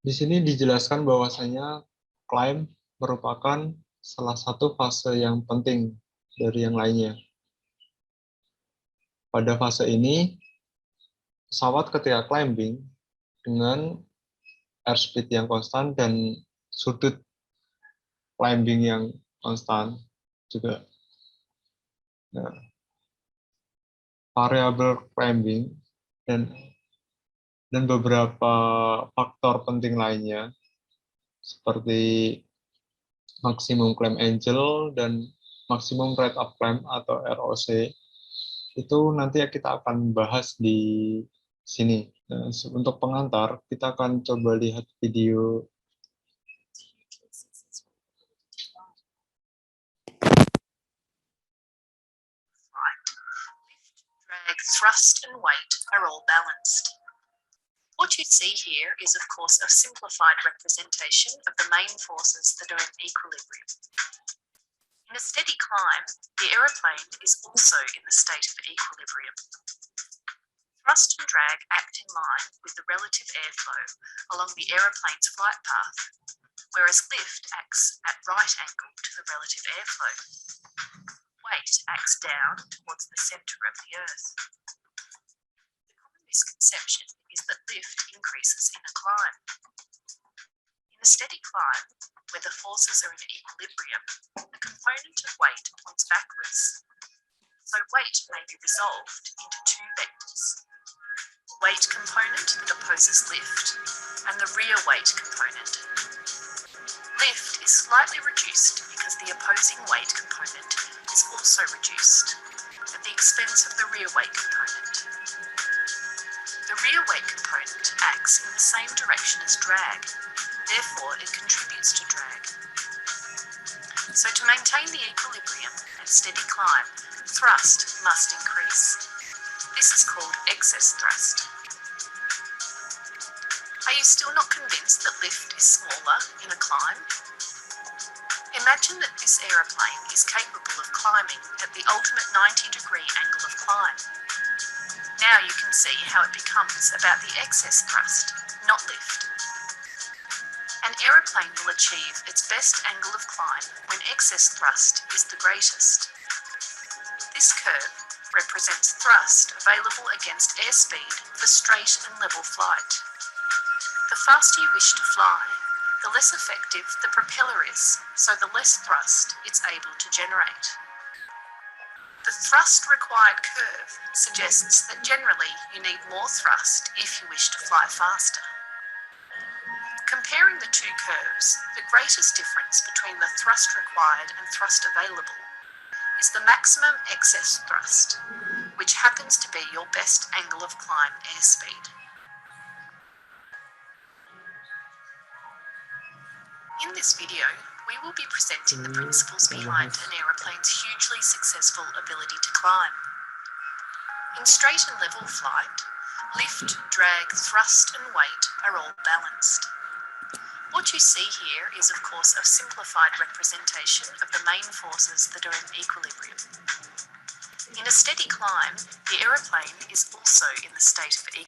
Di sini dijelaskan bahwasanya climb merupakan salah satu fase yang penting dari yang lainnya. Pada fase ini, pesawat ketika climbing dengan airspeed yang konstan dan sudut climbing yang konstan juga. Nah, variabel climbing dan beberapa faktor penting lainnya seperti maksimum climb angle dan maksimum rate of climb atau ROC itu nanti kita akan bahas di sini. Nah, untuk pengantar, kita akan coba lihat video. Drag, thrust, and weight are all balanced. What you see here is, of course, a simplified representation of the main forces that are in equilibrium. In a steady climb, the aeroplane is also in the state of equilibrium. Thrust and drag act in line with the relative airflow along the aeroplane's flight path, whereas lift acts at right angle to the relative airflow. Weight acts down towards the centre of the Earth. The common misconception is that lift increases in a climb. In a steady climb, where the forces are in equilibrium, the component of weight points backwards. So weight may be resolved into two vectors: the weight component that opposes lift and the rear weight component. Lift is slightly reduced because the opposing weight component is also reduced at the expense of the rear weight component. The rear weight component acts in the same direction as drag, therefore it contributes to drag. So to maintain the equilibrium and steady climb, thrust must increase. This is called excess thrust. Are you still not convinced that lift is smaller in a climb? Imagine that this aeroplane is capable of climbing at the ultimate 90-degree angle of climb. Now you can see how it becomes about the excess thrust, not lift. An aeroplane will achieve its best angle of climb when excess thrust is the greatest. This curve represents thrust available against airspeed for straight and level flight. The faster you wish to fly, the less effective the propeller is, so the less thrust it's able to generate. The thrust required curve suggests that generally you need more thrust if you wish to fly faster. Comparing the two curves, the greatest difference between the thrust required and thrust available is the maximum excess thrust, which happens to be your best angle of climb airspeed. In this video, we will be presenting the principles behind an aeroplane's hugely successful ability to climb. In straight and level flight, lift, drag, thrust and weight are all balanced. What you see here is, of course, a simplified representation of the main forces that are in equilibrium. In a steady climb, the aeroplane is also in the state of equilibrium.